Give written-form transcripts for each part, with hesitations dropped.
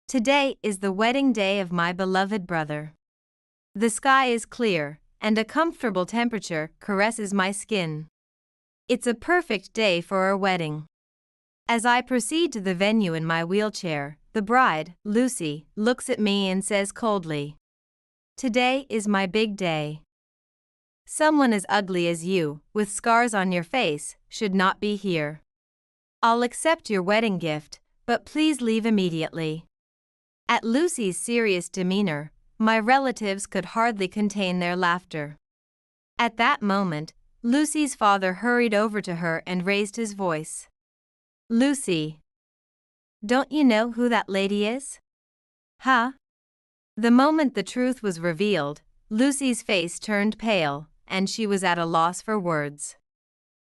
Today is the wedding day of my beloved brother. The sky is clear, and a comfortable temperature caresses my skin. It's a perfect day for our wedding. As I proceed to the venue in my wheelchair, the bride, Lucy, looks at me and says coldly, "Today is my big day. Someone as ugly as you, with scars on your face, should not be here. I'll accept your wedding gift, but please leave immediately." At Lucy's serious demeanor, my relatives could hardly contain their laughter. At that moment, Lucy's father hurried over to her and raised his voice. "Lucy, don't you know who that lady is?" "Huh?" The moment the truth was revealed, Lucy's face turned pale, and she was at a loss for words.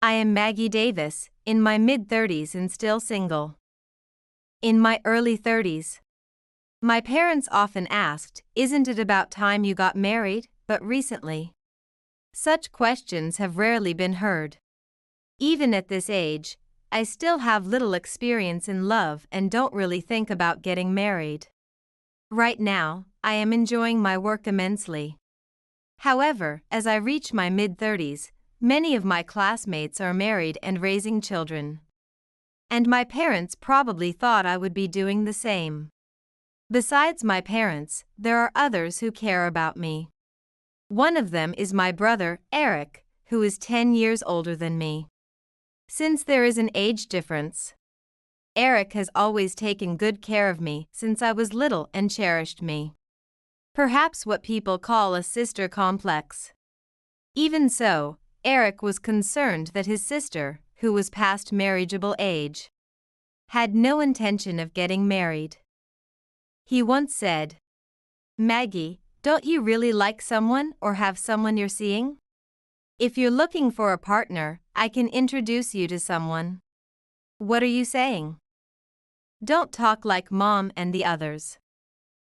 "I am Maggie Davis, in my mid-30s and still single." "In my early 30s. My parents often asked, 'Isn't it about time you got married?' But recently, such questions have rarely been heard. Even at this age, I still have little experience in love and don't really think about getting married. Right now, I am enjoying my work immensely. However, as I reach my mid-30s, many of my classmates are married and raising children. And my parents probably thought I would be doing the same. Besides my parents, there are others who care about me. One of them is my brother, Eric, who is 10 years older than me. Since there is an age difference, Eric has always taken good care of me since I was little and cherished me. Perhaps what people call a sister complex. Even so, Eric was concerned that his sister, who was past marriageable age, had no intention of getting married. He once said, "Maggie, don't you really like someone or have someone you're seeing? If you're looking for a partner, I can introduce you to someone." "What are you saying? Don't talk like Mom and the others."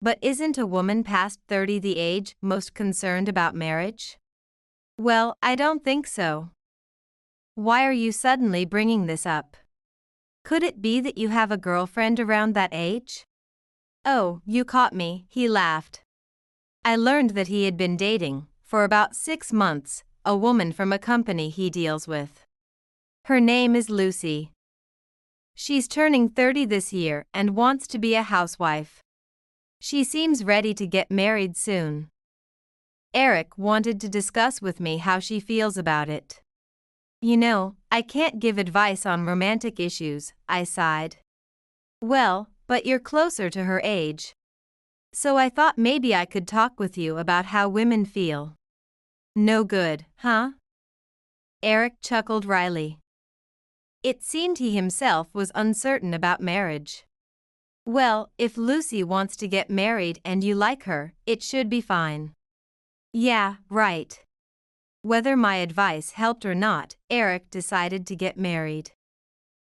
"But isn't a woman past 30 the age most concerned about marriage?" "Well, I don't think so." "Why are you suddenly bringing this up? Could it be that you have a girlfriend around that age?" "Oh, you caught me," he laughed. I learned that he had been dating, for about 6 months, a woman from a company he deals with. Her name is Lucy. She's turning 30 this year and wants to be a housewife. She seems ready to get married soon. Eric wanted to discuss with me how she feels about it. "You know, I can't give advice on romantic issues," I sighed. "Well, but you're closer to her age. So I thought maybe I could talk with you about how women feel." "No good, huh?" Eric chuckled wryly. It seemed he himself was uncertain about marriage. "Well, if Lucy wants to get married and you like her, it should be fine." "Yeah, right." Whether my advice helped or not, Eric decided to get married.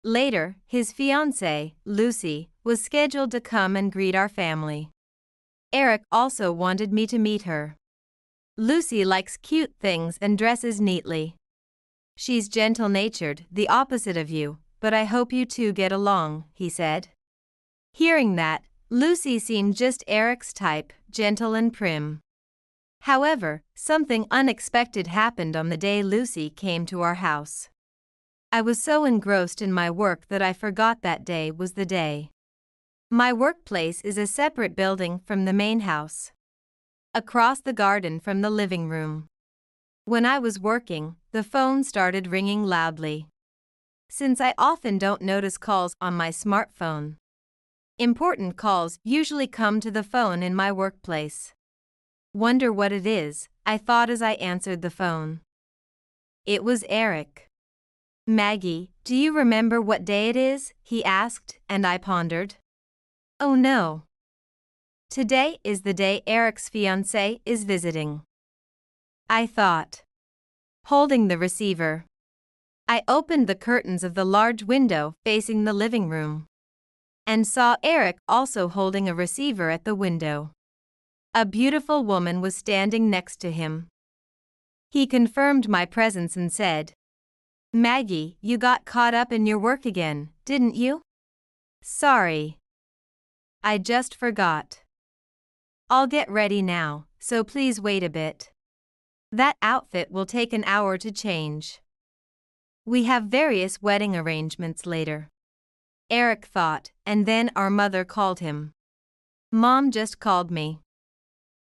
Later, his fiancée, Lucy, was scheduled to come and greet our family. Eric also wanted me to meet her. Lucy likes cute things and dresses neatly. She's gentle-natured, the opposite of you, but I hope you two get along, he said. Hearing that, Lucy seemed just Eric's type, gentle and prim. However, something unexpected happened on the day Lucy came to our house. I was so engrossed in my work that I forgot that day was the day. My workplace is a separate building from the main house, across the garden from the living room. When I was working, the phone started ringing loudly. Since I often don't notice calls on my smartphone, important calls usually come to the phone in my workplace. "Wonder what it is," I thought as I answered the phone. It was Eric. "Maggie, do you remember what day it is?" he asked, and I pondered. "Oh no. Today is the day Eric's fiancée is visiting," I thought, holding the receiver. I opened the curtains of the large window facing the living room and saw Eric also holding a receiver at the window. A beautiful woman was standing next to him. He confirmed my presence and said, "Maggie, you got caught up in your work again, didn't you?" "Sorry." I just forgot. I'll get ready now, so please wait a bit. That outfit will take an hour to change. We have various wedding arrangements later. Eric thought, and then our mother called him. Mom just called me.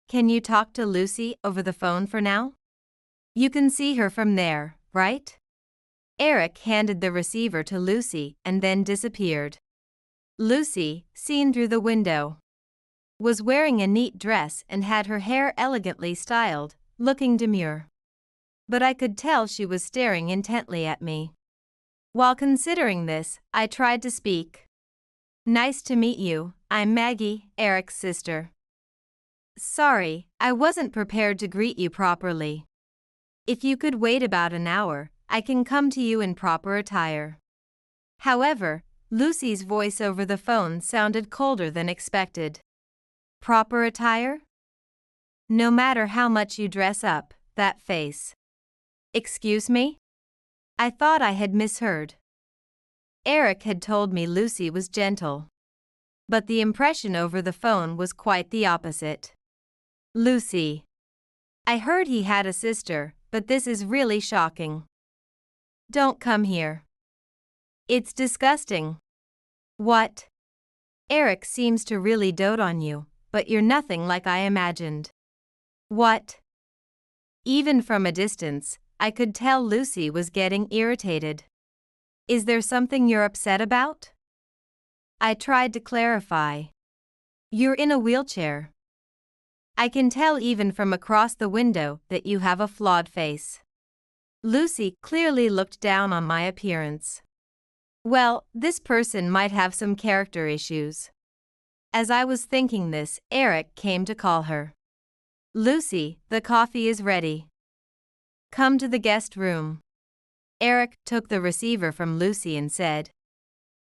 Can you talk to Lucy over the phone for now? You can see her from there, right? Eric handed the receiver to Lucy and then disappeared. Lucy, seen through the window, was wearing a neat dress and had her hair elegantly styled, looking demure. But I could tell she was staring intently at me. While considering this, I tried to speak. Nice to meet you, I'm Maggie, Eric's sister. Sorry, I wasn't prepared to greet you properly. If you could wait about an hour, I can come to you in proper attire. However, Lucy's voice over the phone sounded colder than expected. Proper attire? No matter how much you dress up, that face. Excuse me? I thought I had misheard. Eric had told me Lucy was gentle. But the impression over the phone was quite the opposite. Lucy. I heard he had a sister, but this is really shocking. Don't come here. It's disgusting. What? Eric seems to really dote on you, but you're nothing like I imagined. What? Even from a distance, I could tell Lucy was getting irritated. Is there something you're upset about? I tried to clarify. You're in a wheelchair. I can tell even from across the window that you have a flawed face. Lucy clearly looked down on my appearance. Well, this person might have some character issues. As I was thinking this, Eric came to call her. Lucy, the coffee is ready. Come to the guest room. Eric took the receiver from Lucy and said,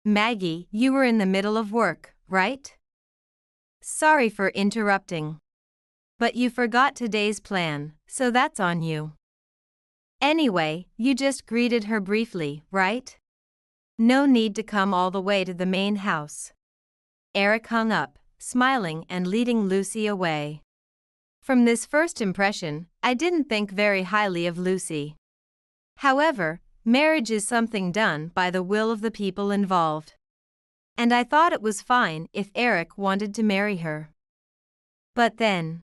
Maggie, you were in the middle of work, right? Sorry for interrupting. But you forgot today's plan, so that's on you. Anyway, you just greeted her briefly, right? No need to come all the way to the main house. Eric hung up, smiling and leading Lucy away. From this first impression, I didn't think very highly of Lucy. However, marriage is something done by the will of the people involved. And I thought it was fine if Eric wanted to marry her. But then,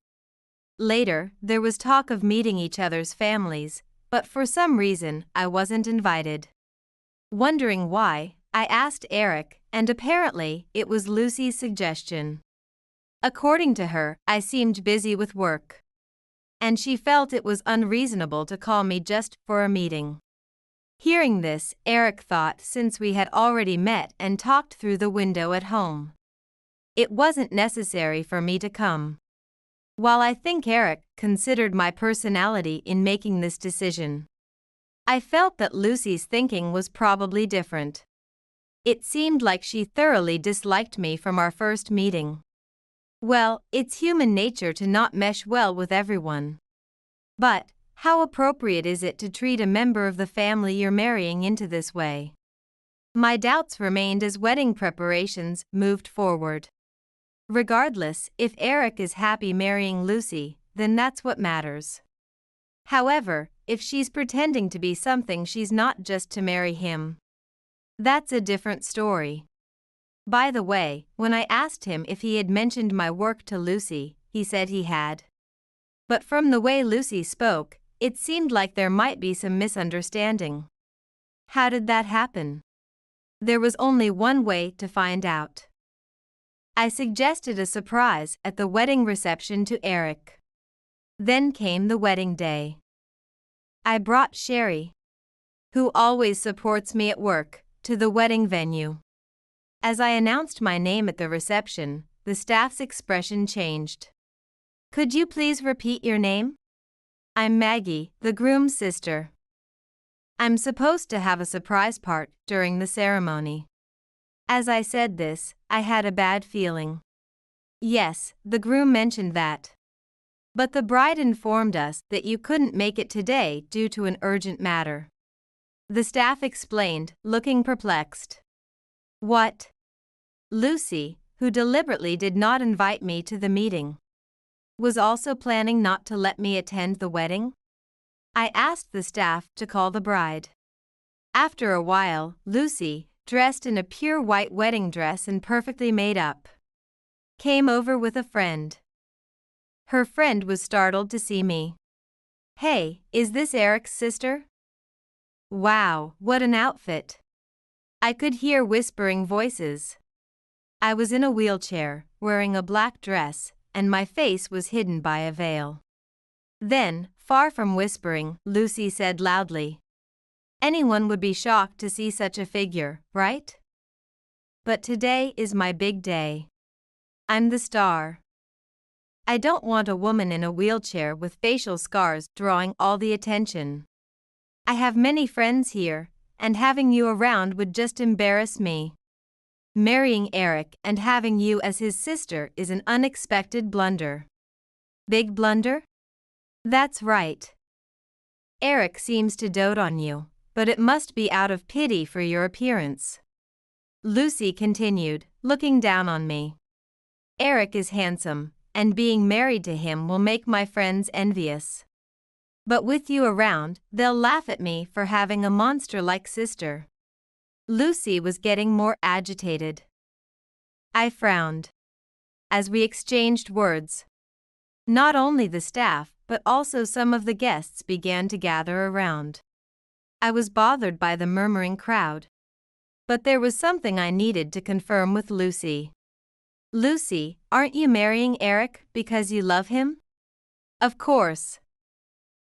later, there was talk of meeting each other's families, but for some reason, I wasn't invited. Wondering why, I asked Eric, and apparently, it was Lucy's suggestion. According to her, I seemed busy with work. And she felt it was unreasonable to call me just for a meeting. Hearing this, Eric thought since we had already met and talked through the window at home, it wasn't necessary for me to come. While I think Eric considered my personality in making this decision, I felt that Lucy's thinking was probably different. It seemed like she thoroughly disliked me from our first meeting. Well, it's human nature to not mesh well with everyone. But, how appropriate is it to treat a member of the family you're marrying into this way? My doubts remained as wedding preparations moved forward. Regardless, if Eric is happy marrying Lucy, then that's what matters. However, if she's pretending to be something she's not just to marry him, that's a different story. By the way, when I asked him if he had mentioned my work to Lucy, he said he had. But from the way Lucy spoke, it seemed like there might be some misunderstanding. How did that happen? There was only one way to find out. I suggested a surprise at the wedding reception to Eric. Then came the wedding day. I brought Sherry, who always supports me at work, to the wedding venue. As I announced my name at the reception, the staff's expression changed. Could you please repeat your name? I'm Maggie, the groom's sister. I'm supposed to have a surprise part during the ceremony. As I said this, I had a bad feeling. Yes, the groom mentioned that. But the bride informed us that you couldn't make it today due to an urgent matter. The staff explained, looking perplexed. What? Lucy, who deliberately did not invite me to the meeting, was also planning not to let me attend the wedding? I asked the staff to call the bride. After a while, Lucy, dressed in a pure white wedding dress and perfectly made up, came over with a friend. Her friend was startled to see me. "Hey, is this Eric's sister?" "Wow, what an outfit!" I could hear whispering voices. I was in a wheelchair, wearing a black dress, and my face was hidden by a veil. Then, far from whispering, Lucy said loudly, "Anyone would be shocked to see such a figure, right? But today is my big day. I'm the star. I don't want a woman in a wheelchair with facial scars drawing all the attention. I have many friends here, and having you around would just embarrass me. Marrying Eric and having you as his sister is an unexpected blunder." "Big blunder?" "That's right. Eric seems to dote on you, but it must be out of pity for your appearance," Lucy continued, looking down on me. "Eric is handsome, and being married to him will make my friends envious. But with you around, they'll laugh at me for having a monster-like sister." Lucy was getting more agitated. I frowned. As we exchanged words, not only the staff, but also some of the guests began to gather around. I was bothered by the murmuring crowd. But there was something I needed to confirm with Lucy. "Lucy, aren't you marrying Eric because you love him?" "Of course.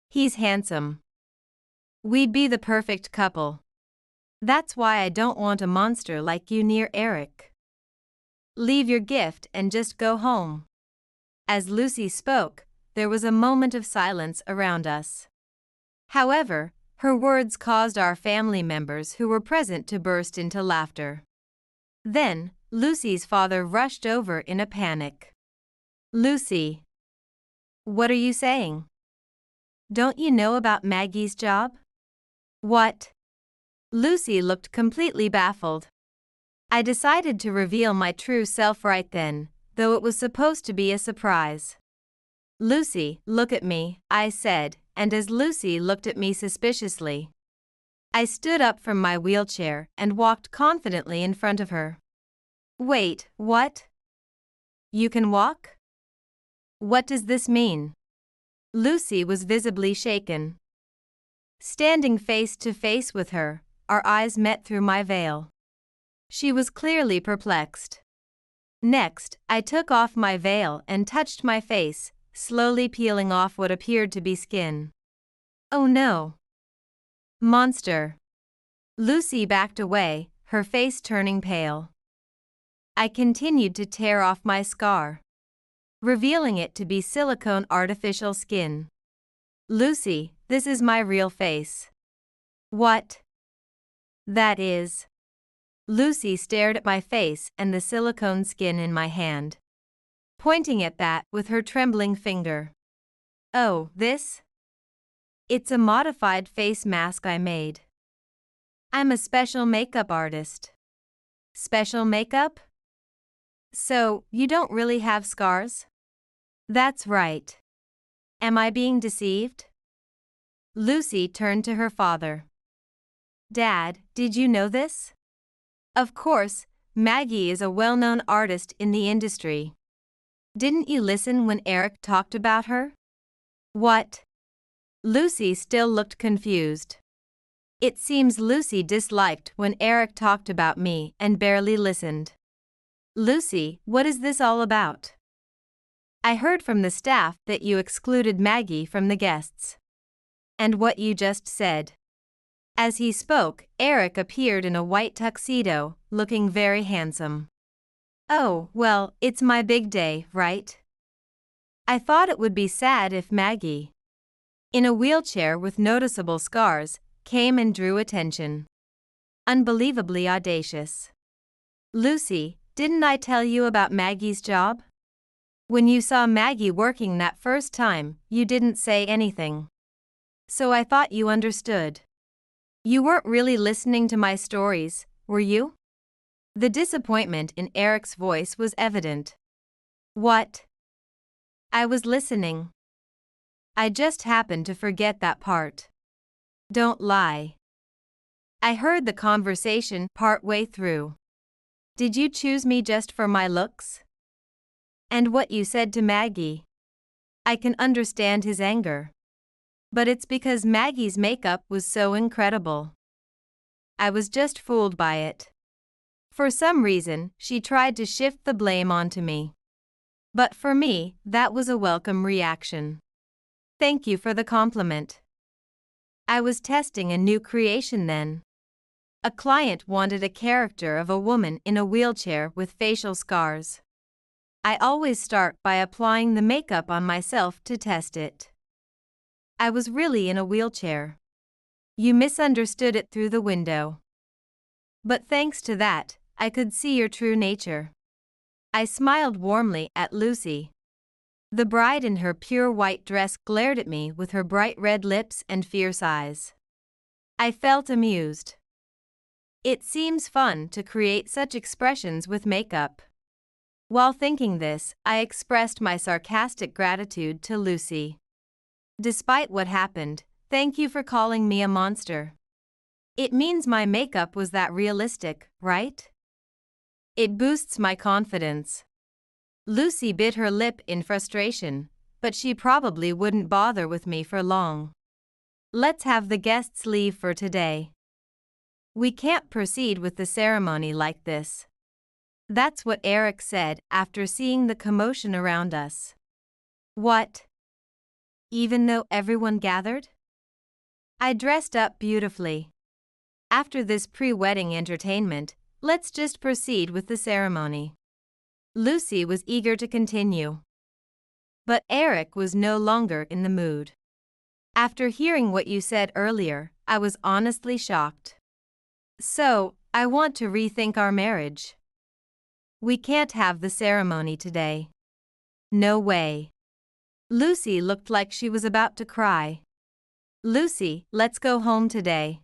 He's handsome. We'd be the perfect couple. That's why I don't want a monster like you near Eric. Leave your gift and just go home." As Lucy spoke, there was a moment of silence around us. However, her words caused our family members who were present to burst into laughter. Then, Lucy's father rushed over in a panic. "Lucy, what are you saying? Don't you know about Maggie's job?" "What?" Lucy looked completely baffled. I decided to reveal my true self right then, though it was supposed to be a surprise. "Lucy, look at me," I said, and as Lucy looked at me suspiciously, I stood up from my wheelchair and walked confidently in front of her. "Wait, what? You can walk? What does this mean?" Lucy was visibly shaken. Standing face to face with her, our eyes met through my veil. She was clearly perplexed. Next, I took off my veil and touched my face, slowly peeling off what appeared to be skin. "Oh no. Monster." Lucy backed away, her face turning pale. I continued to tear off my scar, revealing it to be silicone artificial skin. "Lucy, this is my real face." "What?" "That is." Lucy stared at my face and the silicone skin in my hand, pointing at that with her trembling finger. "Oh, this? It's a modified face mask I made. I'm a special makeup artist." "Special makeup? So, you don't really have scars?" "That's right. Am I being deceived?" Lucy turned to her father. "Dad, did you know this? Of course, Maggie is a well-known artist in the industry. Didn't you listen when Eric talked about her?" "What?" Lucy still looked confused. It seems Lucy disliked when Eric talked about me and barely listened. "Lucy, what is this all about? I heard from the staff that you excluded Maggie from the guests. And what you just said." As he spoke, Eric appeared in a white tuxedo, looking very handsome. "Oh, well, it's my big day, right? I thought it would be sad if Maggie, in a wheelchair with noticeable scars, came and drew attention. Unbelievably audacious. Lucy, didn't I tell you about Maggie's job? When you saw Maggie working that first time, you didn't say anything. So I thought you understood. You weren't really listening to my stories, were you?" The disappointment in Eric's voice was evident. What? I was listening. I just happened to forget that part. Don't lie. I heard the conversation part way through. Did you choose me just for my looks? And what you said to Maggie? I can understand his anger. But it's because Maggie's makeup was so incredible. I was just fooled by it. For some reason, she tried to shift the blame onto me. But for me, that was a welcome reaction. Thank you for the compliment. I was testing a new creation then. A client wanted a character of a woman in a wheelchair with facial scars. I always start by applying the makeup on myself to test it. I was really in a wheelchair. You misunderstood it through the window. But thanks to that, I could see your true nature. I smiled warmly at Lucy. The bride in her pure white dress glared at me with her bright red lips and fierce eyes. I felt amused. It seems fun to create such expressions with makeup. While thinking this, I expressed my sarcastic gratitude to Lucy. Despite what happened, thank you for calling me a monster. It means my makeup was that realistic, right? It boosts my confidence. Lucy bit her lip in frustration, but she probably wouldn't bother with me for long. Let's have the guests leave for today. We can't proceed with the ceremony like this. That's what Eric said after seeing the commotion around us. What? Even though everyone gathered? I dressed up beautifully. After this pre-wedding entertainment, let's just proceed with the ceremony. Lucy was eager to continue. But Eric was no longer in the mood. After hearing what you said earlier, I was honestly shocked. So, I want to rethink our marriage. We can't have the ceremony today. No way. Lucy looked like she was about to cry. Lucy, let's go home today.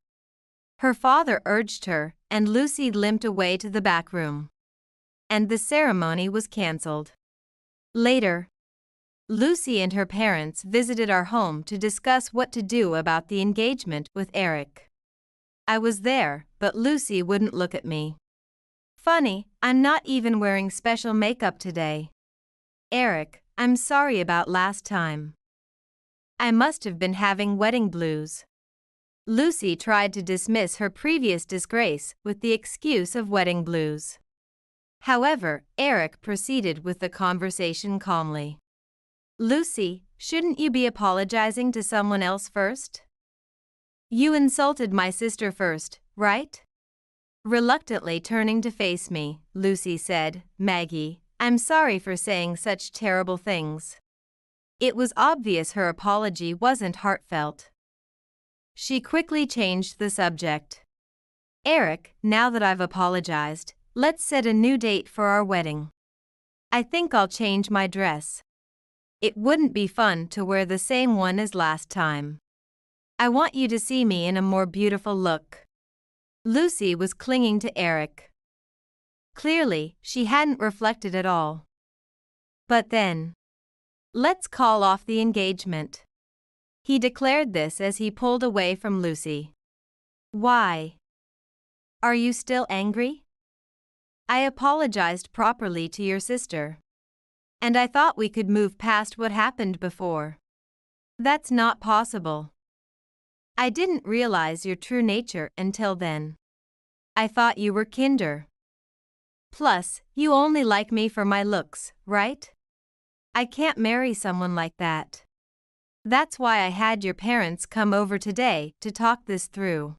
Her father urged her, and Lucy limped away to the back room. And the ceremony was cancelled. Later, Lucy and her parents visited our home to discuss what to do about the engagement with Eric. I was there, but Lucy wouldn't look at me. Funny, I'm not even wearing special makeup today. Eric, I'm sorry about last time. I must have been having wedding blues. Lucy tried to dismiss her previous disgrace with the excuse of wedding blues. However, Eric proceeded with the conversation calmly. Lucy, shouldn't you be apologizing to someone else first? You insulted my sister first, right? Reluctantly turning to face me, Lucy said, Maggie, I'm sorry for saying such terrible things. It was obvious her apology wasn't heartfelt. She quickly changed the subject. Eric, now that I've apologized, let's set a new date for our wedding. I think I'll change my dress. It wouldn't be fun to wear the same one as last time. I want you to see me in a more beautiful look. Lucy was clinging to Eric. Clearly, she hadn't reflected at all. But then, let's call off the engagement. He declared this as he pulled away from Lucy. Why? Are you still angry? I apologized properly to your sister. And I thought we could move past what happened before. That's not possible. I didn't realize your true nature until then. I thought you were kinder. Plus, you only like me for my looks, right? I can't marry someone like that. That's why I had your parents come over today to talk this through.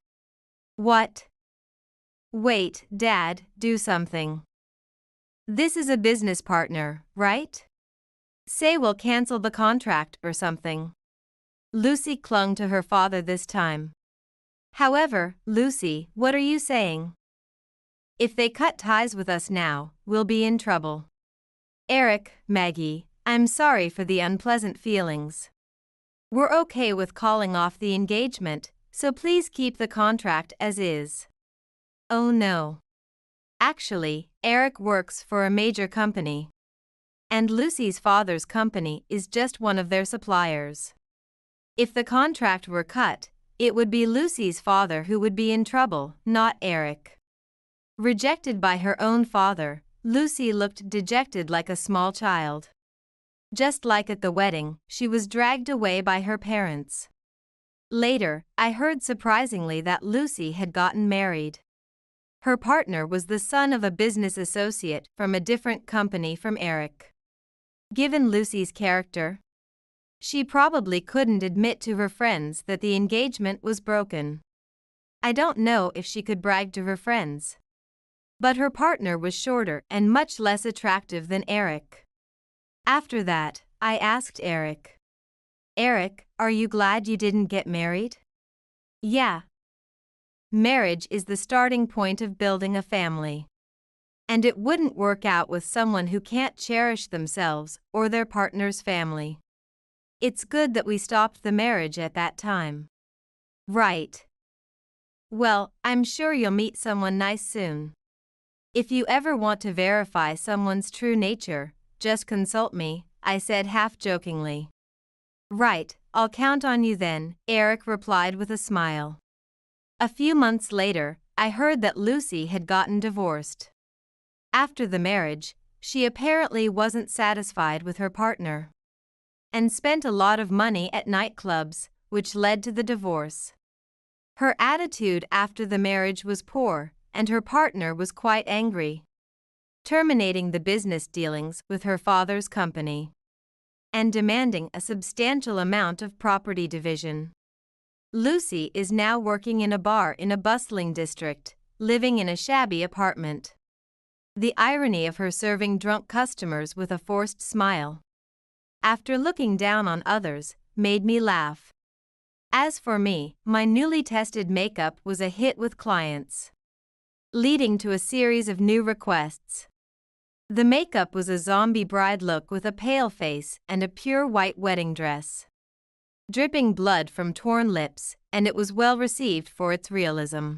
What? Wait, Dad, do something. This is a business partner, right? Say we'll cancel the contract or something. Lucy clung to her father this time. However, Lucy, what are you saying? If they cut ties with us now, we'll be in trouble. Eric, Maggie, I'm sorry for the unpleasant feelings. We're okay with calling off the engagement, so please keep the contract as is. Oh no. Actually, Eric works for a major company. And Lucy's father's company is just one of their suppliers. If the contract were cut, it would be Lucy's father who would be in trouble, not Eric. Rejected by her own father, Lucy looked dejected like a small child. Just like at the wedding, she was dragged away by her parents. Later, I heard surprisingly that Lucy had gotten married. Her partner was the son of a business associate from a different company from Eric. Given Lucy's character, she probably couldn't admit to her friends that the engagement was broken. I don't know if she could brag to her friends. But her partner was shorter and much less attractive than Eric. After that, I asked Eric, "Eric, are you glad you didn't get married?" "Yeah. Marriage is the starting point of building a family. And it wouldn't work out with someone who can't cherish themselves or their partner's family. It's good that we stopped the marriage at that time." "Right. Well, I'm sure you'll meet someone nice soon. If you ever want to verify someone's true nature, just consult me," I said half-jokingly. "Right, I'll count on you then," Eric replied with a smile. A few months later, I heard that Lucy had gotten divorced. After the marriage, she apparently wasn't satisfied with her partner and spent a lot of money at nightclubs, which led to the divorce. Her attitude after the marriage was poor, and her partner was quite angry, terminating the business dealings with her father's company and demanding a substantial amount of property division. Lucy is now working in a bar in a bustling district, living in a shabby apartment. The irony of her serving drunk customers with a forced smile, after looking down on others, made me laugh. As for me, my newly tested makeup was a hit with clients, leading to a series of new requests. The makeup was a zombie bride look with a pale face and a pure white wedding dress, dripping blood from torn lips, and it was well received for its realism.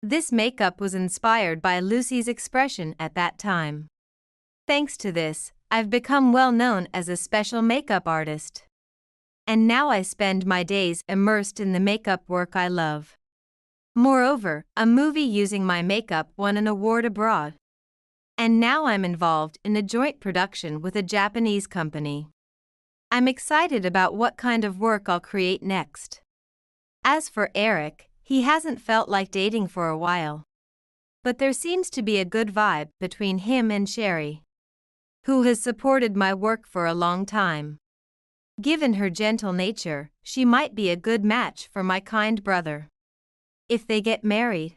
This makeup was inspired by Lucy's expression at that time. Thanks to this, I've become well known as a special makeup artist. And now I spend my days immersed in the makeup work I love. Moreover, a movie using my makeup won an award abroad. And now I'm involved in a joint production with a Japanese company. I'm excited about what kind of work I'll create next. As for Eric, he hasn't felt like dating for a while. But there seems to be a good vibe between him and Sherry, who has supported my work for a long time. Given her gentle nature, she might be a good match for my kind brother. If they get married,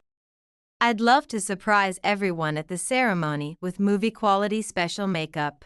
I'd love to surprise everyone at the ceremony with movie-quality special makeup.